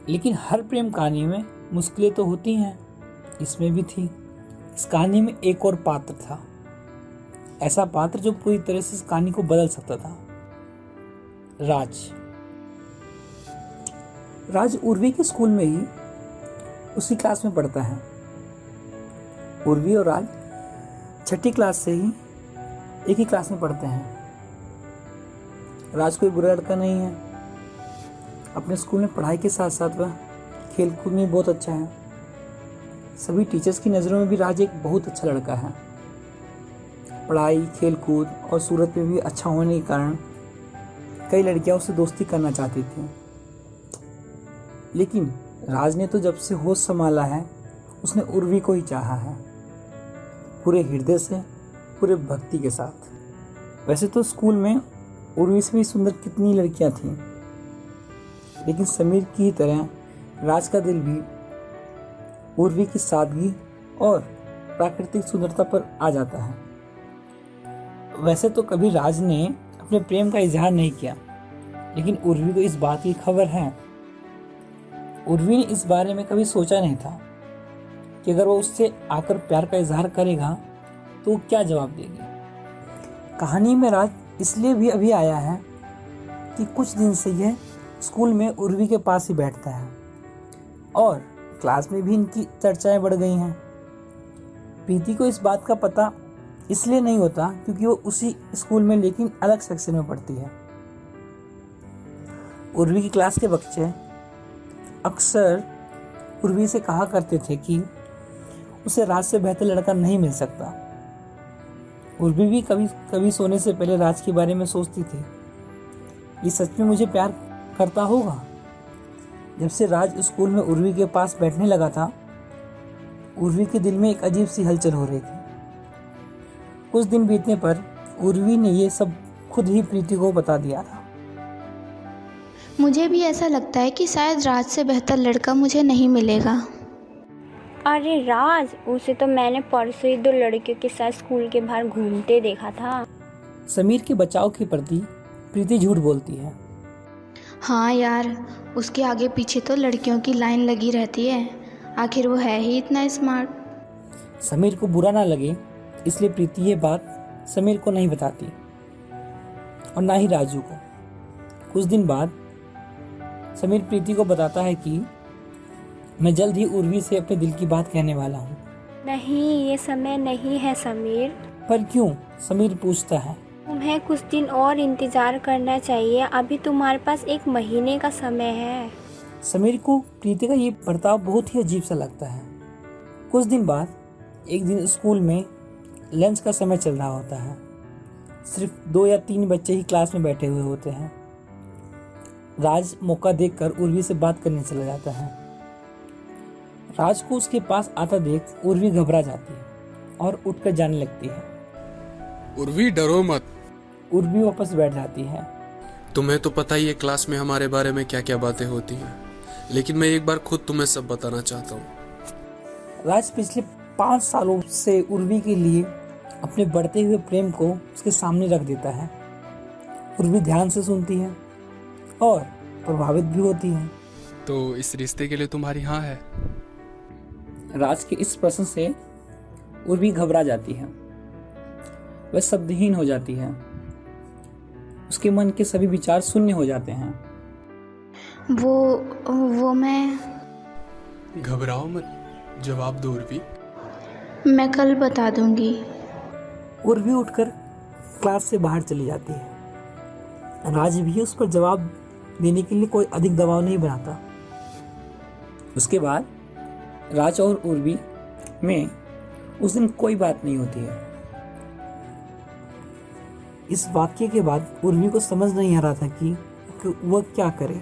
लेकिन हर प्रेम कहानी में मुश्किलें तो होती हैं, इसमें भी थी। इस कहानी में एक और पात्र था, ऐसा पात्र जो पूरी तरह से इस कहानी को बदल सकता था। राज उर्वी के स्कूल में ही उसी क्लास में पढ़ता है। उर्वी और राज छठी क्लास से ही एक ही क्लास में पढ़ते हैं। राज कोई बुरा लड़का नहीं है। अपने स्कूल में पढ़ाई के साथ साथ वह खेल कूद में बहुत अच्छा है। सभी टीचर्स की नज़रों में भी राज एक बहुत अच्छा लड़का है। पढ़ाई, खेल कूद और सूरत में भी अच्छा होने के कारण कई लड़कियां उससे दोस्ती करना चाहती थी। लेकिन राज ने तो जब से होश संभाला है उसने उर्वी को ही चाहा है, पूरे हृदय से, पूरे भक्ति के साथ। वैसे तो स्कूल में उर्वी से भी सुंदर कितनी लड़कियां थीं, लेकिन समीर की ही तरह राज का दिल भी उर्वी की सादगी और प्राकृतिक सुंदरता पर आ जाता है। वैसे तो कभी राज ने अपने प्रेम का इजहार नहीं किया, लेकिन उर्वी को इस बात की खबर है। उर्वी ने इस बारे में कभी सोचा नहीं था कि अगर वो उससे आकर प्यार का इजहार करेगा तो वो क्या जवाब देगी। कहानी में राज इसलिए भी अभी आया है कि कुछ दिन से यह स्कूल में उर्वी के पास ही बैठता है और क्लास में भी इनकी चर्चाएं बढ़ गई हैं। प्रीति को इस बात का पता इसलिए नहीं होता क्योंकि वो उसी स्कूल में लेकिन अलग सेक्शन में पढ़ती है। उर्वी की क्लास के बच्चे अक्सर उर्वी से कहा करते थे कि उसे राज से बेहतर लड़का नहीं मिल सकता। उर्वी भी कभी कभी सोने से पहले राज के बारे में सोचती थी, ये सच में मुझे प्यार करता होगा। जब से राज स्कूल में उर्वी के पास बैठने लगा था, उर्वी के दिल में एक अजीब सी हलचल हो रही थी। कुछ दिन बीतने पर उर्वी ने ये सब खुद ही प्रीति को बता दिया था। मुझे भी ऐसा लगता है कि शायद राज से बेहतर लड़का मुझे नहीं मिलेगा। अरे राज, उसे तो मैंने परसों ही 2 लड़कियों के साथ स्कूल के बाहर घूमते देखा था। समीर के बचाव के प्रति प्रीति झूठ बोलती है। हाँ यार, उसके आगे पीछे तो लड़कियों की लाइन लगी रहती है। आखिर वो है ही इतना स्मार्ट। समीर को बुरा ना लगे इसलिए प्रीति ये बात समीर को नहीं बताती और ना ही राजू को। कुछ दिन बाद समीर प्रीति को बताता है कि मैं जल्द ही उर्वी से अपने दिल की बात कहने वाला हूँ। नहीं, ये समय नहीं है समीर। पर क्यों? समीर पूछता है। तुम्हें कुछ दिन और इंतजार करना चाहिए। अभी तुम्हारे पास 1 महीने का समय है। समीर को प्रीति का ये बर्ताव बहुत ही अजीब सा लगता है। कुछ दिन बाद एक दिन स्कूल में लंच का समय चल रहा होता है। सिर्फ 2 या 3 बच्चे ही क्लास में बैठे हुए होते हैं। राज मौका देखकर उर्वी से बात करने चला जाता है। राज को उसके पास आता देख उर्वी घबरा जाती है और उठकर जाने लगती है। उर्वी, डरो मत। उर्वी वापस बैठ जाती है। तुम्हें तो पता ही है क्लास में हमारे बारे में क्या क्या बातें होती हैं, लेकिन मैं एक बार खुद तुम्हें सब बताना चाहता हूँ। राज पिछले 5 सालों से उर्वी के लिए अपने बढ़ते हुए प्रेम को उसके सामने रख देता है। उर्वी ध्यान से सुनती है और प्रभावित भी होती है। तो इस रिश्ते के लिए तुम्हारी हाँ है? राज के इस प्रश्न से उर्वी घबरा जाती है। वह शब्दहीन हो जाती है। उसके मन के सभी विचार शून्य हो जाते हैं। वो मैं घबराओ मत, जवाब दो उर्वी। मैं कल बता दूंगी। उर्वी उठकर क्लास से बाहर चली जाती है। राज भी उस पर जवाब देने के लिए कोई अधिक दबाव नहीं बनाता। उसके बाद राज और उर्वी में उस दिन कोई बात नहीं होती है। इस वाक्य के बाद उर्वी को समझ नहीं आ रहा था कि वह क्या करे।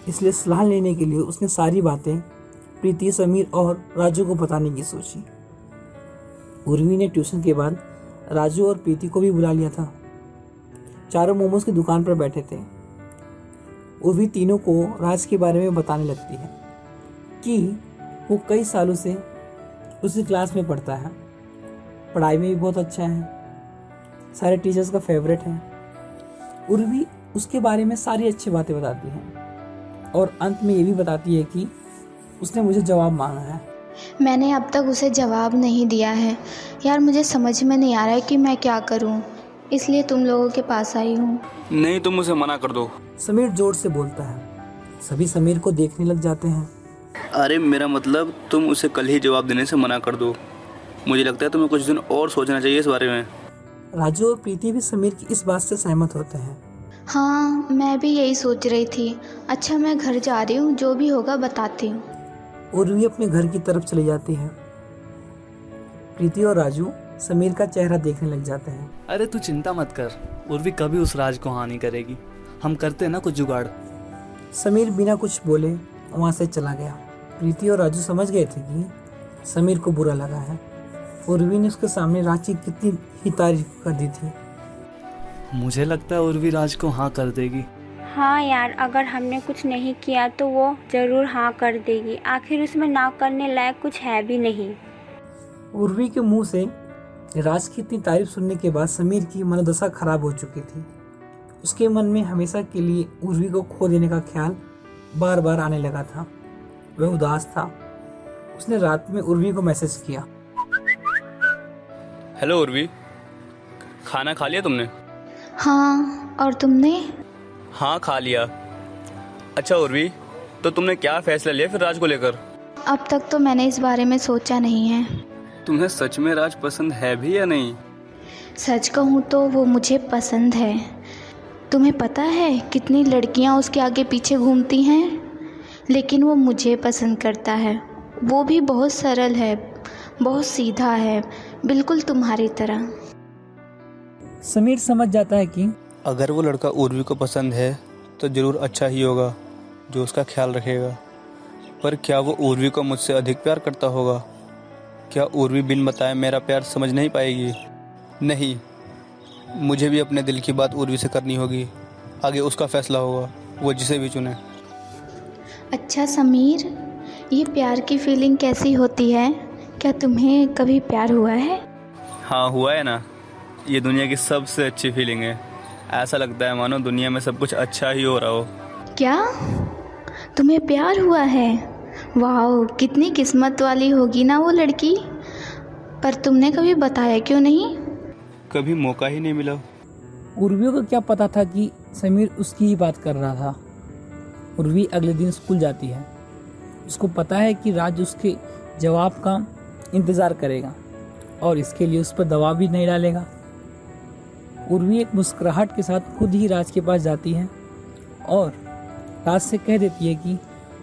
इसलिए सलाह लेने के लिए उसने सारी बातें प्रीति, समीर और राजू को बताने की सोची। उर्वी ने ट्यूशन के बाद राजू और प्रीति को भी बुला लिया था। चारों मोमोज की दुकान पर बैठे थे। उर्वी तीनों को राज के बारे में बताने लगती है कि वो कई सालों से उसी क्लास में पढ़ता है, पढ़ाई में भी बहुत अच्छा है, सारे टीचर्स का फेवरेट है। उर्वी उसके बारे में सारी अच्छी बातें बताती है। और अंत में ये भी बताती है कि उसने मुझे जवाब मांगा है। मैंने अब तक उसे जवाब नहीं दिया है। यार मुझे समझ में नहीं आ रहा है कि मैं क्या करूं, इसलिए तुम लोगों के पास आई हूं। नहीं, तुम उसे मना कर दो। समीर जोर से बोलता है। सभी समीर को देखने लग जाते हैं। अरे मेरा मतलब तुम उसे कल ही जवाब देने से मना कर दो। मुझे लगता है तुम्हें कुछ दिन और सोचना चाहिए इस बारे में। राजू और प्रीति भी समीर की इस बात से सहमत होते हैं। हाँ, मैं भी यही सोच रही थी। अच्छा, मैं घर जा रही हूँ, जो भी होगा बताती हूँ। उर्वी अपने घर की तरफ चली जाती है। प्रीति और राजू समीर का चेहरा देखने लग जाते हैं। अरे तू चिंता मत कर, उर्वी कभी उस राज को हानि करेगी। हम करते हैं ना कुछ जुगाड़। समीर बिना कुछ बोले वहाँ से चला गया। प्रीति और राजू समझ गए थे कि समीर को बुरा लगा है। उर्वी ने उसके सामने राज की कितनी ही तारीफ कर दी थी। मुझे लगता है उर्वी राज को हाँ कर देगी। हाँ यार, अगर हमने कुछ नहीं किया तो वो ज़रूर हाँ कर देगी। आखिर उसमें ना करने लायक कुछ है भी नहीं। उर्वी के मुंह से राज की इतनी तारीफ सुनने के बाद समीर की मनोदशा खराब हो चुकी थी। उसके मन में हमेशा के लिए उर्वी को खो देने का ख्याल बार बार आने लगा था। वह उदास था। उसने रात में उर्वी को मैसेज किया। हेलो उर्वी, खाना खा लिया तुमने? हाँ, और तुमने? हाँ, खा लिया। अच्छा उर्वी, तो तुमने क्या फैसला लिया फिर राज को लेकर? अब तक तो मैंने इस बारे में सोचा नहीं है। तुम्हें सच में राज पसंद है भी या नहीं? सच कहूँ तो वो मुझे पसंद है। तुम्हें पता है कितनी लड़कियाँ उसके आगे पीछे घूमती हैं, लेकिन वो मुझे पसंद करता है। वो भी बहुत सरल है, बहुत सीधा है, बिल्कुल तुम्हारी तरह। समीर समझ जाता है कि अगर वो लड़का उर्वी को पसंद है तो ज़रूर अच्छा ही होगा, जो उसका ख्याल रखेगा। पर क्या वो उर्वी को मुझसे अधिक प्यार करता होगा? क्या उर्वी बिन बताए मेरा प्यार समझ नहीं पाएगी? नहीं, मुझे भी अपने दिल की बात उर्वी से करनी होगी। आगे उसका फैसला होगा, वो जिसे भी चुने। अच्छा समीर, ये प्यार की फीलिंग कैसी होती है? क्या तुम्हें कभी प्यार हुआ है? हाँ, हुआ है ना। ये दुनिया की सबसे अच्छी फीलिंग है। ऐसा लगता है मानो दुनिया में सब कुछ अच्छा ही हो रहा हो। क्या तुम्हें प्यार हुआ है? वाह, कितनी किस्मत वाली होगी ना वो लड़की। पर तुमने कभी बताया क्यों नहीं? कभी मौका ही नहीं मिला। उर्वी को क्या पता था कि समीर उसकी ही बात कर रहा था। उर्वी अगले दिन स्कूल जाती है। उसको पता है कि राज उसके जवाब का इंतज़ार करेगा और इसके लिए उस पर दबाव भी नहीं डालेगा। उर्वी एक मुस्कुराहट के साथ खुद ही राज के पास जाती है और राज से कह देती है कि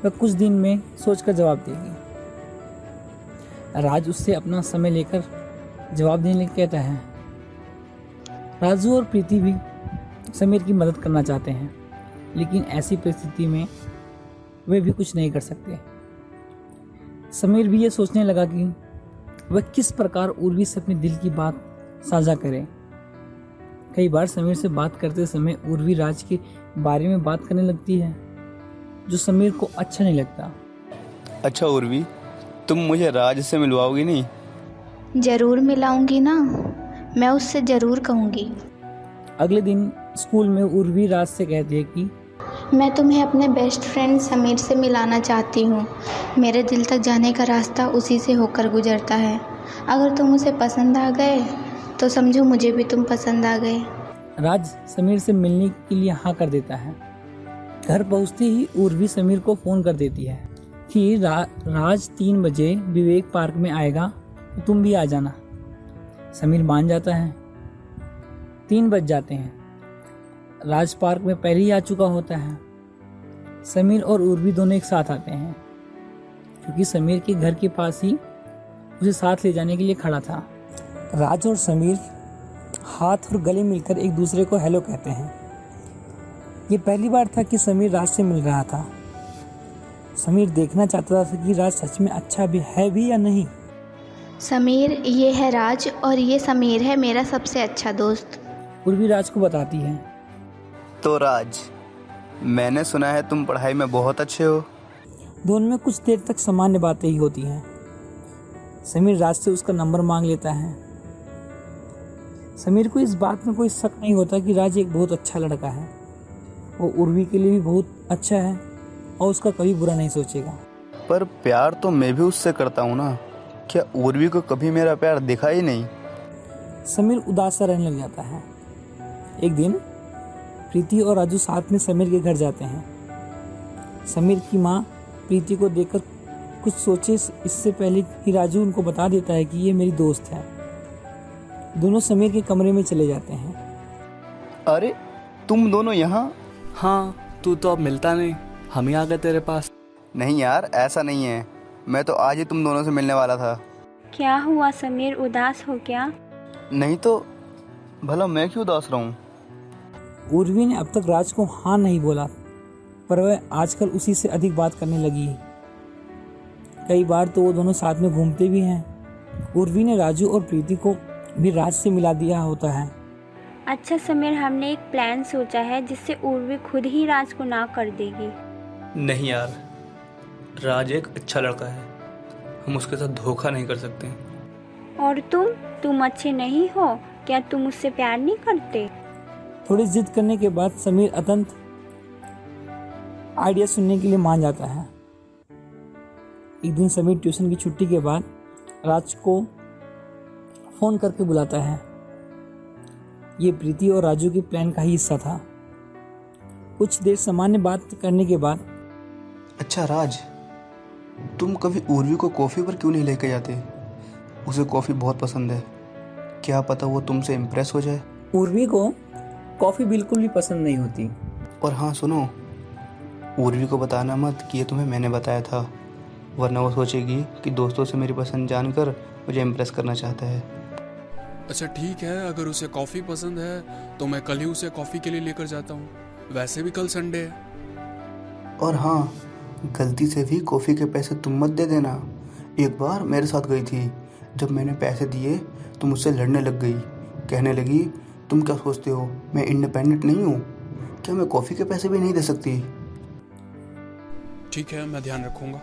वह कुछ दिन में सोचकर जवाब देगी। राज उससे अपना समय लेकर जवाब देने के कहता है। राजू और प्रीति भी समीर की मदद करना चाहते हैं, लेकिन ऐसी परिस्थिति में वे भी कुछ नहीं कर सकते। समीर भी ये सोचने लगा कि वह किस प्रकार उर्वी से अपने दिल की बात साझा करे। कई बार समीर से बात करते समय उर्वी राज के बारे में बात करने लगती है, जो समीर को अच्छा नहीं लगता। अच्छा उर्वी, तुम मुझे राज से मिलवाओगी नहीं? ज़रूर मिलाऊंगी ना, मैं उससे ज़रूर कहूँगी। अगले दिन स्कूल में उर्वी राज से कहती है कि मैं तुम्हें अपने बेस्ट फ्रेंड समीर से मिलाना चाहती हूँ। मेरे दिल तक जाने का रास्ता उसी से होकर गुजरता है। अगर तुम उसे पसंद आ गए तो समझो मुझे भी तुम पसंद आ गए। राज समीर से मिलने के लिए हाँ कर देता है। घर पहुँचते ही उर्वी समीर को फ़ोन कर देती है कि राज 3 बजे विवेक पार्क में आएगा, तो तुम भी आ जाना। समीर मान जाता है। 3 बज जाते हैं। राज पार्क में पहले ही आ चुका होता है। समीर और उर्वी दोनों एक साथ आते हैं, क्योंकि समीर के घर के पास ही उसे साथ ले जाने के लिए खड़ा था। राज और समीर हाथ और गले मिलकर एक दूसरे को हेलो कहते हैं। ये पहली बार था कि समीर राज से मिल रहा था। समीर देखना चाहता था कि राज सच में अच्छा भी है भी या नहीं। समीर, ये है राज और ये समीर है मेरा सबसे अच्छा दोस्त। उर्वी राज को बताती है। तो राज, मैंने सुना है तुम पढ़ाई में बहुत अच्छे हो। दोनों में कुछ देर तक सामान्य बातें ही होती हैं। समीर राज से उसका नंबर मांग लेता है। समीर को इस बात में कोई शक नहीं होता कि राज एक बहुत अच्छा लड़का है। वो उर्वी के लिए भी बहुत अच्छा है। और उसका कभी बुरा नहीं सोचेगा। पर प्यार तो मैं भी उससे करता हूँ ना, क्या उर्वी को कभी मेरा प्यार दिखा ही नहीं? समीर उदास सा रहने लग जाता है। एक दिन प्रीति और राजू साथ में समीर के घर जाते हैं। समीर की माँ प्रीति को देखकर कुछ सोचे इससे पहले कि राजू उनको बता देता है कि ये मेरी दोस्त है। दोनों समीर के कमरे में चले जाते हैं। अरे तुम दोनों यहाँ? हाँ, तू तो अब मिलता नहीं, हम ही आ गए तेरे पास। नहीं यार, ऐसा नहीं है, मैं तो आज ही तुम दोनों से मिलने वाला था। क्या हुआ समीर, उदास हो क्या? नहीं तो भला मैं क्यों उदास रहूं? उर्वी ने अब तक राज को हाँ नहीं बोला, पर वह आजकल उसी से अधिक बात करने लगी। कई बार तो वो दोनों साथ में घूमते भी हैं। उर्वी ने राजू और प्रीति को भी राज से मिला दिया होता है। अच्छा समीर, हमने एक प्लान सोचा है जिससे उर्वी खुद ही राज को ना कर देगी। नहीं यार, राज एक अच्छा लड़का है, हम उसके साथ धोखा नहीं कर सकते। और तुम अच्छे नहीं हो क्या? तुम उससे प्यार नहीं करते? थोड़ी जिद करने के बाद समीर अत्यंत आइडिया सुनने के लिए मान जाता है। एक दिन समीर ट्यूशन की छुट्टी के बाद राज को फोन करके बुलाता है। ये प्रीति और राजू के प्लान का ही हिस्सा था। कुछ देर सामान्य बात करने के बाद, अच्छा राज, तुम कभी उर्वी को कॉफ़ी पर क्यों नहीं लेके जाते? उसे कॉफ़ी बहुत पसंद है, क्या पता वो तुमसे इम्प्रेस हो जाए। उर्वी को कॉफ़ी बिल्कुल भी पसंद नहीं होती। और हाँ सुनो, उर्वी को बताना मत कि ये तुम्हें मैंने बताया था, वरना वो सोचेगी कि दोस्तों से मेरी पसंद जानकर मुझे इम्प्रेस करना चाहता है। अच्छा ठीक है, अगर उसे कॉफ़ी पसंद है तो मैं कल ही उसे कॉफ़ी के लिए लेकर जाता हूँ। वैसे भी कल संडे है। और हाँ, गलती से भी कॉफ़ी के पैसे तुम मत दे देना। एक बार मेरे साथ गई थी, जब मैंने पैसे दिए तो मुझसे लड़ने लग गई। कहने लगी, तुम क्या सोचते हो मैं इंडिपेंडेंट नहीं हूँ? क्या मैं कॉफ़ी के पैसे भी नहीं दे सकती? ठीक है, मैं ध्यान रखूँगा।